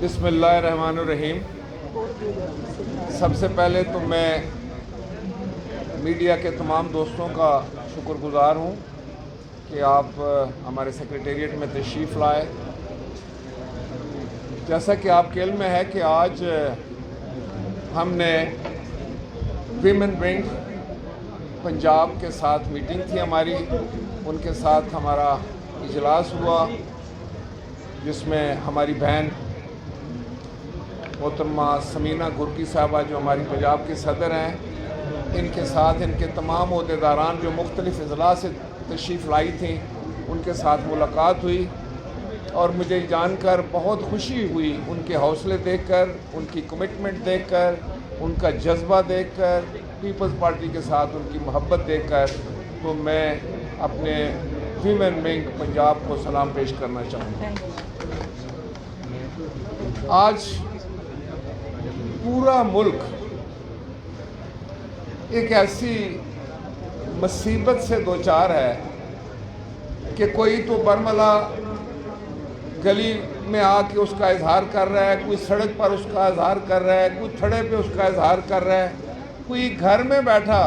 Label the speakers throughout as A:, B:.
A: बिस्मिल्लाहिर्रहमानिर्रहीम। सबसे पहले तो मैं मीडिया के तमाम दोस्तों का शुक्रगुज़ार हूँ कि आप हमारे सेक्रेटेरिएट में तशरीफ़ लाए। जैसा कि आपके इल्म में है कि आज हमने वीमेन विंग पंजाब के साथ मीटिंग थी हमारी, उनके साथ हमारा इजलास हुआ जिसमें हमारी बहन मोहतरमा समीना गुरकी साहबा जो हमारी पंजाब की सदर हैं, इनके साथ इनके तमाम ओहदेदारान जो मुख्तलिफ़ अजला से तशरीफ़ लाई थी उनके साथ मुलाकात हुई और मुझे जानकर बहुत खुशी हुई उनके हौसले देखकर, उनकी कमिटमेंट देखकर, उनका जज्बा देखकर, पीपल्स पार्टी के साथ उनकी मोहब्बत देखकर। तो मैं अपने वीमेन विंग पंजाब को सलाम पेश करना चाहूँगा। आज पूरा मुल्क एक ऐसी मुसीबत से दो चार है कि कोई तो बरमला गली में आके उसका इजहार कर रहा है, कोई सड़क पर उसका इजहार कर रहा है, कोई थड़े पे उसका इजहार कर रहा है, कोई घर में बैठा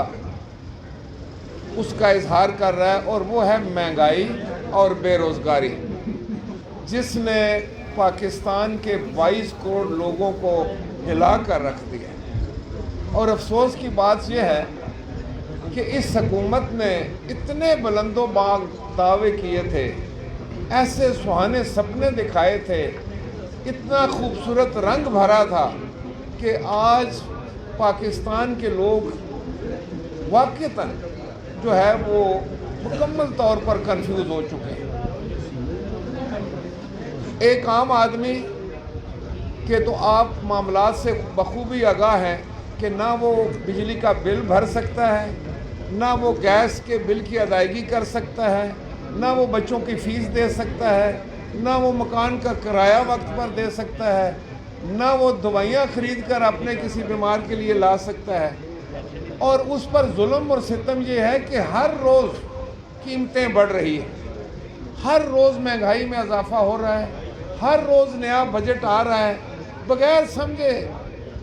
A: उसका इजहार कर रहा है, और वो है महंगाई और बेरोज़गारी जिसने पाकिस्तान के 22 करोड़ लोगों को हिला कर रख दिया। और अफसोस की बात यह है कि इस हुकूमत ने इतने बुलंदो बाग दावे किए थे, ऐसे सुहाने सपने दिखाए थे, इतना खूबसूरत रंग भरा था कि आज पाकिस्तान के लोग वाक़ईतन जो है वो मुकम्मल तौर पर कंफ्यूज हो चुके हैं। एक आम आदमी के तो आप मामलात से बखूबी आगाह हैं कि ना वो बिजली का बिल भर सकता है, ना वो गैस के बिल की अदायगी कर सकता है, ना वो बच्चों की फ़ीस दे सकता है, ना वो मकान का किराया वक्त पर दे सकता है, ना वो दवाइयाँ ख़रीद कर अपने किसी बीमार के लिए ला सकता है। और उस पर जुल्म और सितम ये है कि हर रोज़ कीमतें बढ़ रही हैं, हर रोज़ महंगाई में इजाफा हो रहा है, हर रोज़ नया बजट आ रहा है, बग़ैर समझे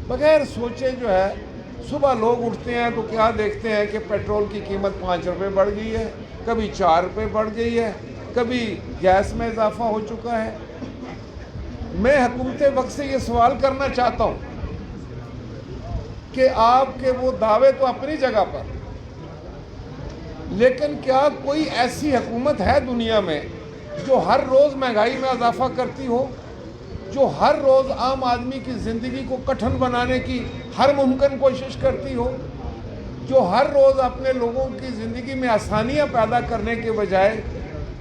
A: बग़ैर सोचे जो है सुबह लोग उठते हैं तो क्या देखते हैं कि पेट्रोल की कीमत 5 रुपये बढ़ गई है, कभी 4 रुपये बढ़ गई है, कभी गैस में इजाफा हो चुका है। मैं हुकूमत वक्त से ये सवाल करना चाहता हूँ कि आपके वो दावे तो अपनी जगह पर, लेकिन क्या कोई ऐसी हुकूमत है दुनिया में जो हर रोज़ महंगाई में इजाफा करती हो, जो हर रोज़ आम आदमी की ज़िंदगी को कठिन बनाने की हर मुमकिन कोशिश करती हो, जो हर रोज़ अपने लोगों की ज़िंदगी में आसानियाँ पैदा करने के बजाय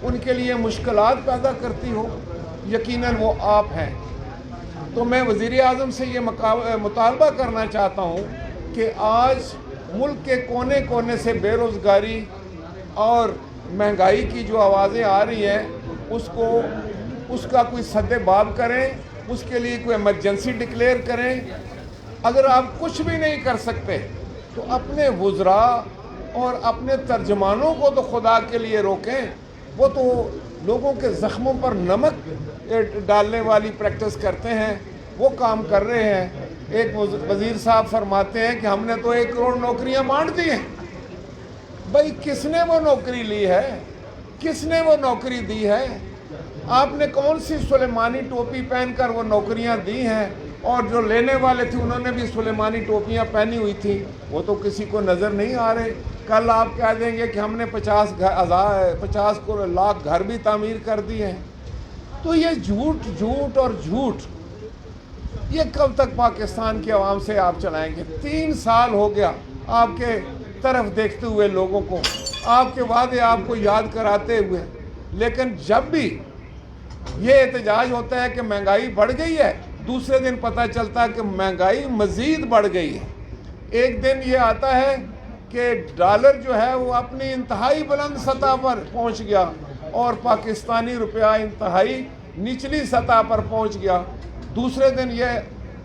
A: उनके लिए मुश्किलात पैदा करती हो? यकीनन वो आप हैं। तो मैं वज़ीर आज़म से ये मुतालबा करना चाहता हूँ कि आज मुल्क के कोने कोने से बेरोज़गारी और महंगाई की जो आवाज़ें आ रही हैं उसका कोई सद्दे-बाब करें, उसके लिए कोई इमरजेंसी डिक्लेयर करें। अगर आप कुछ भी नहीं कर सकते तो अपने वुज़रा और अपने तर्जमानों को तो खुदा के लिए रोकें। वो तो लोगों के ज़ख्मों पर नमक डालने वाली प्रैक्टिस करते हैं, वो काम कर रहे हैं। एक वज़ीर साहब फरमाते हैं कि हमने तो 1 करोड़ नौकरियां बांट दी हैं। भाई किसने वो नौकरी ली है, किसने वो नौकरी दी है? आपने कौन सी सुलेमानी टोपी पहनकर वो नौकरियां दी हैं? और जो लेने वाले थे उन्होंने भी सुलेमानी टोपियां पहनी हुई थी, वो तो किसी को नज़र नहीं आ रहे। कल आप कह देंगे कि हमने 50 लाख घर भी तामीर कर दिए हैं। तो ये झूठ झूठ और झूठ, ये कब तक पाकिस्तान की आवाम से आप चलाएंगे? 3 साल हो गया आपके तरफ देखते हुए लोगों को, आपके वादे आपको याद कराते हुए, लेकिन जब भी ये एहतजाज होता है कि महंगाई बढ़ गई है, दूसरे दिन पता चलता है कि महंगाई मज़ीद बढ़ गई है। एक दिन ये आता है कि डॉलर जो है वो अपनी इंतहाई बुलंद सतह पर पहुंच गया और पाकिस्तानी रुपया इंतहाई निचली सतह पर पहुंच गया। दूसरे दिन ये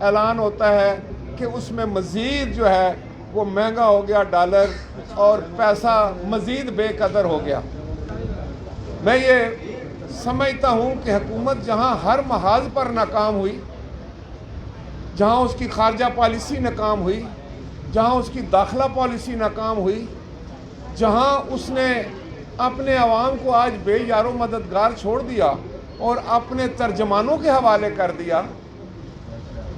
A: ऐलान होता है कि उसमें मज़ीद जो है वो महंगा हो गया डॉलर और पैसा मज़ीद बेकदर हो गया। मैं ये समझता हूँ कि हुकूमत जहाँ हर महाज पर नाकाम हुई, जहाँ उसकी खारजा पॉलिसी नाकाम हुई, जहाँ उसकी दाखिला पॉलिसी नाकाम हुई, जहाँ उसने अपने अवाम को आज बेयारो मददगार छोड़ दिया और अपने तर्जमानों के हवाले कर दिया,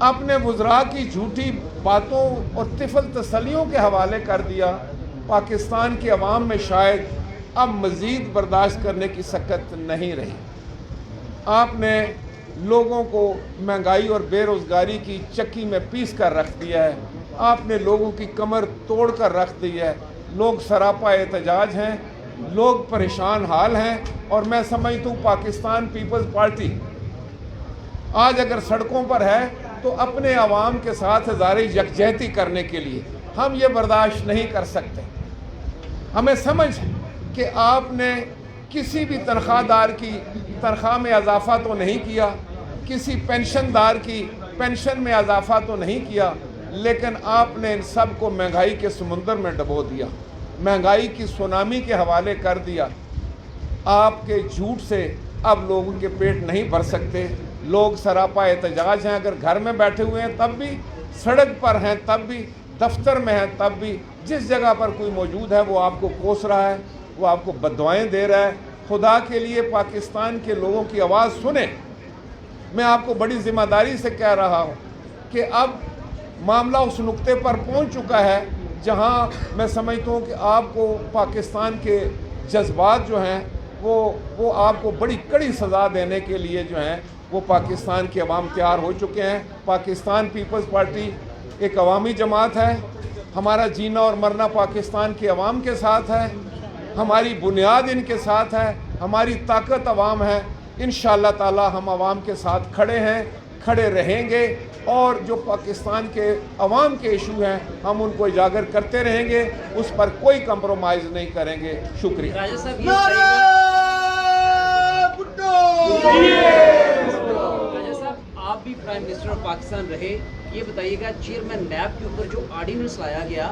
A: अपने वज़रा की झूठी बातों और तिफल तसलियों के हवाले कर दिया, पाकिस्तान की अवाम में शायद अब मज़ीद बर्दाश्त करने की सकत नहीं रही। आपने लोगों को महंगाई और बेरोज़गारी की चक्की में पीस कर रख दिया है, आपने लोगों की कमर तोड़ कर रख दी है, लोग सरापा एहतजाज हैं, लोग परेशान हाल हैं। और मैं समझता हूँ पाकिस्तान पीपल्स पार्टी आज अगर सड़कों पर है तो अपने आवाम के साथ हज़ारे यकजहती करने के लिए। हम ये बर्दाश्त नहीं कर सकते। हमें समझ है कि आपने किसी भी तनख्वाहदार की तनख्वाह में इजाफ़ा तो नहीं किया, किसी पेंशनदार की पेंशन में इजाफ़ा तो नहीं किया, लेकिन आपने इन सब को महंगाई के समुंदर में डबो दिया, महंगाई की सुनामी के हवाले कर दिया। आपके झूठ से अब लोगों के पेट नहीं भर सकते, लोग सरापा एहतजाज हैं। अगर घर में बैठे हुए हैं तब भी, सड़क पर हैं तब भी, दफ्तर में हैं तब भी, जिस जगह पर कोई मौजूद है वो आपको कोस रहा है, वो आपको बददुआएं दे रहा है। खुदा के लिए पाकिस्तान के लोगों की आवाज़ सुने। मैं आपको बड़ी ज़िम्मेदारी से कह रहा हूँ कि अब मामला उस नुक्ते पर पहुँच चुका है जहाँ मैं समझता हूँ कि आपको पाकिस्तान के जज्बात जो हैं वो आपको बड़ी कड़ी सज़ा देने के लिए जो हैं वो पाकिस्तान के अवाम तैयार हो चुके हैं। पाकिस्तान पीपल्स पार्टी एक अवामी जमात है। हमारा जीना और मरना पाकिस्तान के अवाम के साथ है, हमारी बुनियाद इनके साथ है, हमारी ताकत अवाम है। इंशाअल्लाह ताला हम अवाम के साथ खड़े हैं, खड़े रहेंगे और जो पाकिस्तान के अवाम के इशू हैं हम उनको उजागर करते रहेंगे, उस पर कोई कंप्रोमाइज़ नहीं करेंगे। शुक्रिया।
B: आप भी प्राइम मिनिस्टर ऑफ पाकिस्तान रहे, ये बताइएगा चेयरमैन नैब के ऊपर जो आर्डिनेंस लाया गया,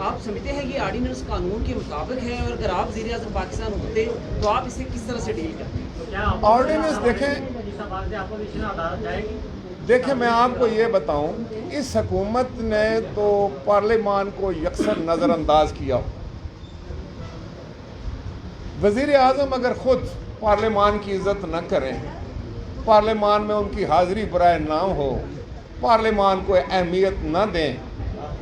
B: आप समझते हैं कि आर्डिनेंस कानून के मुताबिक है, और अगर आप वज़ीर आज़म पाकिस्तान होते तो आप इसे किस तरह से डील करते?
A: ऑर्डिनेंस देखें मैं आपको ये बताऊं, इस हुकूमत ने तो पार्लियामान को यकसर नज़रअंदाज किया। वज़ीर आज़म अगर ख़ुद पार्लियामान की इज़्ज़त न करें, पार्लियामान में उनकी हाज़िरी बराए ना हो, पार्लियामान को अहमियत न दें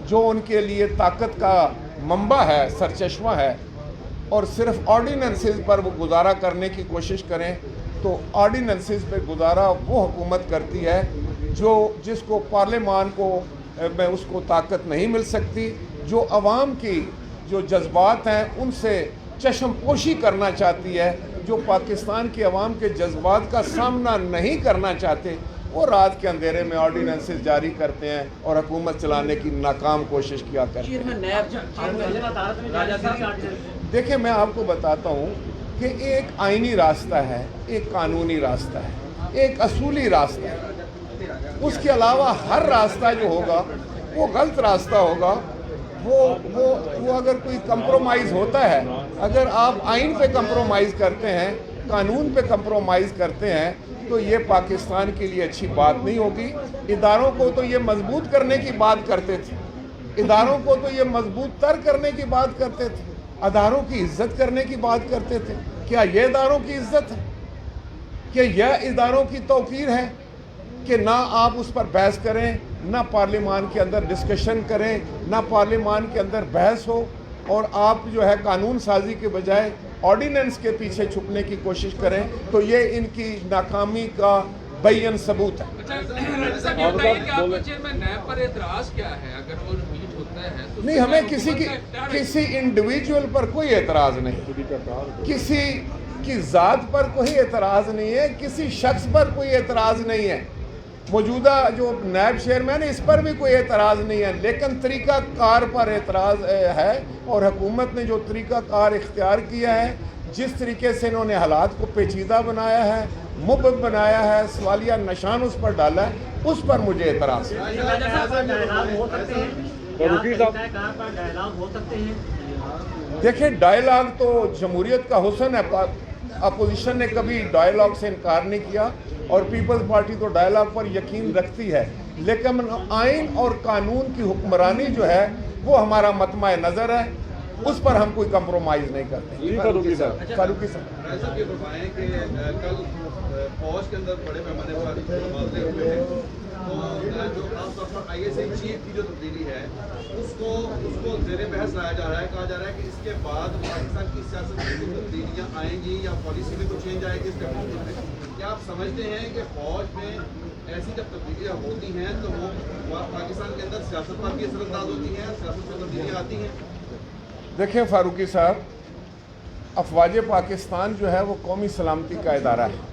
A: जो उनके लिए ताकत का मंबा है, सरचश्मा है, और सिर्फ ऑर्डिनेंसेस पर वो गुजारा करने की कोशिश करें, तो ऑर्डिनेंसेस पे गुजारा वो हुकूमत करती है जिसको पार्लियामान को में उसको ताकत नहीं मिल सकती, जो अवाम की जो जज्बात हैं उनसे चश्मपोशी करना चाहती है, जो पाकिस्तान के अवाम के जज्बात का सामना नहीं करना चाहते, वो रात के अंधेरे में ऑर्डिनेंसेस जारी करते हैं और हुकूमत चलाने की नाकाम कोशिश किया करते हैं। देखिए मैं आपको बताता हूँ कि एक आईनी रास्ता है, एक कानूनी रास्ता है, एक असूली रास्ता है। उसके अलावा हर रास्ता जो होगा वो गलत रास्ता होगा। वो अगर कोई कंप्रोमाइज़ होता है, अगर आप आइन पे कंप्रोमाइज़ करते हैं, कानून पे कंप्रोमाइज़ करते हैं, तो ये पाकिस्तान के लिए अच्छी बात नहीं होगी। इदारों को तो ये मजबूत करने की बात करते थे, इदारों को तो ये मजबूत तर करने की बात करते थे, इदारों की इज्जत करने की बात करते थे। क्या ये इदारों की इज्जत है? क्या यह इदारों की तौकीर है कि ना आप उस पर बहस करें, ना पार्लियामान के अंदर डिस्कशन करें, ना पार्लियामान के अंदर बहस हो, और आप जो है कानून साजी के बजाय ऑर्डिनेंस के पीछे छुपने की कोशिश करें, तो ये इनकी नाकामी का बैन सबूत है। नहीं, हमें किसी इंडिविजुअल पर कोई एतराज़ नहीं, किसी की ज़ात पर कोई एतराज़ नहीं है, किसी शख्स पर कोई एतराज़ नहीं है। मौजूदा जो नायब चेयरमैन है इस पर भी कोई एतराज़ नहीं है, लेकिन तरीक़ा कार पर एतराज़ है। और हुकूमत ने जो तरीक़ा कार इख्तियार किया है, जिस तरीके से इन्होंने हालात को पेचीदा बनाया है, मुबहम बनाया है, सवालिया निशान उस पर डाला है, उस पर मुझे एतराज़ है। देखिए डायलॉग तो जमहूरियत का हुस्न है, अपोजिशन ने कभी डायलॉग से इनकार नहीं किया। اور پیپلز پارٹی تو ڈائلاگ پر یقین رکھتی ہے، لیکن آئین اور قانون کی حکمرانی جو ہے وہ ہمارا مطمع نظر ہے، اس پر ہم کوئی کمپرومائز نہیں کرتے۔ فاروقی صاحب
C: یہ بتائیں کہ کل فوج کے اندر بڑے پیمانے پر تبادلے ہوئے ہیں، تو جو خاص طور پر آئی ایس آئی چیف کی جو تبدیلی ہے اس کو زیر بحث لایا جا رہا ہے، کہا جا رہا ہے کہ اس کے بعد پاکستان کی سیاست میں کچھ تبدیلیاں آئیں گی یا پالیسی میں کچھ چینج آئے گی اس کے موقع میں۔ کیا آپ سمجھتے ہیں کہ فوج میں ایسی جب تبدیلیاں ہوتی ہیں تو وہ پاکستان کے اندر سیاست پر بھی اثر انداز ہوتی ہیں، سیاست میں تبدیلیاں آتی ہیں؟
A: دیکھیں فاروقی صاحب، افواج پاکستان جو ہے وہ قومی سلامتی کا ادارہ ہے،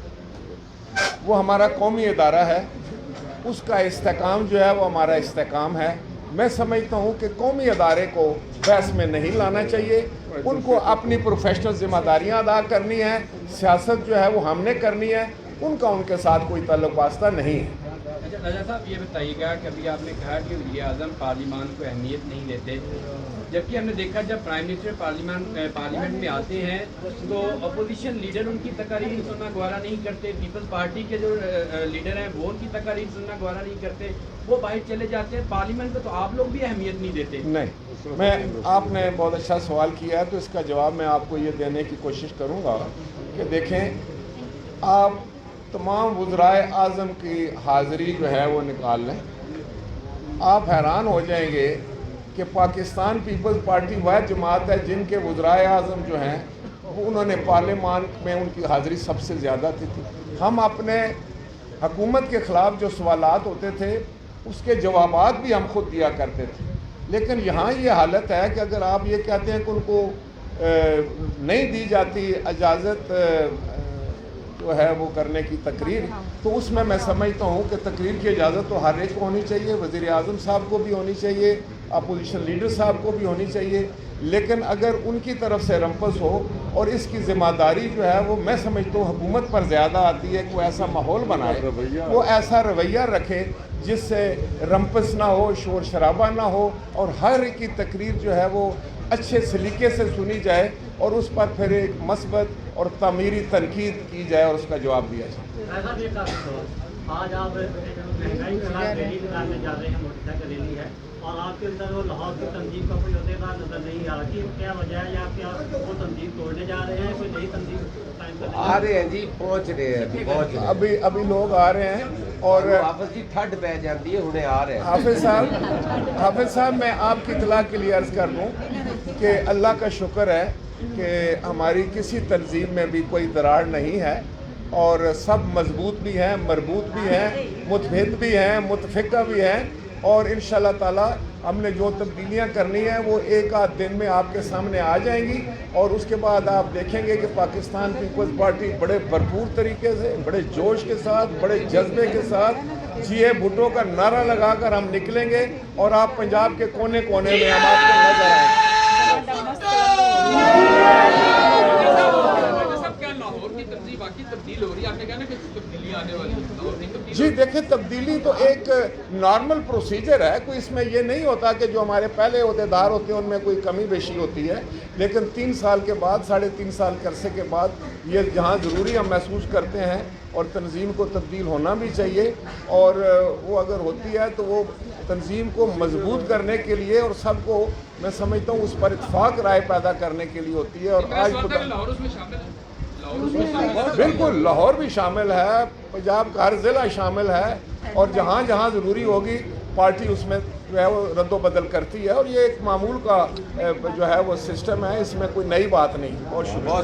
A: وہ ہمارا قومی ادارہ ہے، اس کا استحکام جو ہے وہ ہمارا استحکام ہے۔ میں سمجھتا ہوں کہ قومی ادارے کو بحث میں نہیں لانا چاہیے، ان کو اپنی پروفیشنل ذمہ داریاں ادا کرنی ہیں، سیاست جو ہے وہ ہم نے کرنی ہے، ان کا ان کے ساتھ کوئی تعلق واسطہ نہیں ہے۔
D: اچھا رضا صاحب، یہ بتائیے گا کہ ابھی آپ نے کہا کہ وزیر اعظم پارلیمان کو اہمیت نہیں دیتے، جبکہ ہم نے دیکھا جب پرائم منسٹر پارلیمنٹ میں آتے ہیں تو اپوزیشن لیڈر ان کی تقاریر سننا گوارا نہیں کرتے، پیپلز پارٹی کے جو لیڈر ہیں وہ ان کی تقاریر سننا گوارا نہیں کرتے، وہ باہر چلے جاتے ہیں، پارلیمنٹ کو تو آپ لوگ بھی اہمیت نہیں دیتے۔
A: نہیں، آپ نے بہت اچھا سوال کیا ہے، تو اس کا جواب میں آپ کو یہ دینے کی کوشش کروں گا کہ دیکھیں، آپ تمام وزرائے اعظم کی حاضری جو ہے وہ نکال لیں، آپ حیران ہو جائیں گے کہ پاکستان پیپلز پارٹی وہ جماعت ہے جن کے وزرائے اعظم جو ہیں وہ انہوں نے پارلیمان میں ان کی حاضری سب سے زیادہ تھی۔ ہم اپنے حکومت کے خلاف جو سوالات ہوتے تھے اس کے جوابات بھی ہم خود دیا کرتے تھے، لیکن یہاں یہ حالت ہے کہ اگر آپ یہ کہتے ہیں کہ ان کو نہیں دی جاتی اجازت جو ہے وہ کرنے کی تقریر، تو اس میں سمجھتا ہوں کہ تقریر کی اجازت تو ہر ایک کو ہونی چاہیے، وزیر اعظم صاحب کو بھی ہونی چاہیے، اپوزیشن لیڈر صاحب کو بھی ہونی چاہیے، لیکن اگر ان کی طرف سے رمپس ہو اور اس کی ذمہ داری جو ہے وہ میں سمجھتا ہوں حکومت پر زیادہ آتی ہے کہ وہ ایسا ماحول بنائے، وہ ایسا رویہ رکھے جس سے رمپس نہ ہو، شور شرابہ نہ ہو، اور ہر ایک کی تقریر جو ہے وہ اچھے سلیقے سے سنی جائے اور اس پر پھر ایک مثبت اور تعمیری تنقید کی جائے اور اس کا جواب دیا جائے۔
E: ایسا بھی کافی سوال، آج آپ مہنگائی کے خلاف ریلی نکالنے جا رہے ہیں، موٹر سائیکل ریلی ہے، اور آپ کے اندر وہ لاہور کی تنظیم کا کوئی عہدیدار نظر نہیں آ رہا، کیا وجہ ہے، یا کیا وہ تنظیم توڑنے جا رہے ہیں، کوئی نئی تنظیم قائم کرنے
F: آ رہے ہیں جی، پہنچ رہے ہیں
A: ابھی لوگ آ رہے ہیں، اور
F: واپس جی ٹھنڈ پہ جاتی ہے، انہیں آ رہے ہیں۔
A: حافظ صاحب میں آپ کی اطلاع کے لیے عرض کر دوں کہ اللہ کا شکر ہے کہ ہماری کسی تنظیم میں بھی کوئی دراڑ نہیں ہے، اور سب مضبوط بھی ہیں، مربوط بھی ہیں، متحد بھی ہیں، متفقہ بھی ہیں، اور انشاءاللہ تعالی ہم نے جو تبدیلیاں کرنی ہیں وہ ایک آدھ دن میں آپ کے سامنے آ جائیں گی، اور اس کے بعد آپ دیکھیں گے کہ پاکستان پیپلز پارٹی بڑے بھرپور طریقے سے، بڑے جوش کے ساتھ، بڑے جذبے کے ساتھ جی اے بھٹو کا نعرہ لگا کر ہم نکلیں گے، اور آپ پنجاب کے کونے کونے میں ہم آپ کو نظر آئیں گے۔ جی دیکھیں، تبدیلی تو ایک نارمل پروسیجر ہے، کوئی اس میں یہ نہیں ہوتا کہ جو ہمارے پہلے عہدیدار ہوتے ہیں ان میں کوئی کمی بیشی ہوتی ہے، لیکن 3 سال کے بعد، 3.5 سال کے عرصے کے بعد یہ جہاں ضروری ہم محسوس کرتے ہیں اور تنظیم کو تبدیل ہونا بھی چاہیے، اور وہ اگر ہوتی ہے تو وہ تنظیم کو مضبوط کرنے کے لیے اور سب کو میں سمجھتا ہوں اس پر اتفاق رائے پیدا کرنے کے لیے ہوتی ہے۔ اور آج بالکل لاہور بھی شامل ہے، پنجاب کا ہر ضلع شامل ہے، اور جہاں جہاں ضروری ہوگی پارٹی اس میں جو ہے وہ رد و بدل کرتی ہے، اور یہ ایک معمول کا جو ہے وہ سسٹم ہے، اس میں کوئی نئی بات نہیں۔ بہت شکریہ۔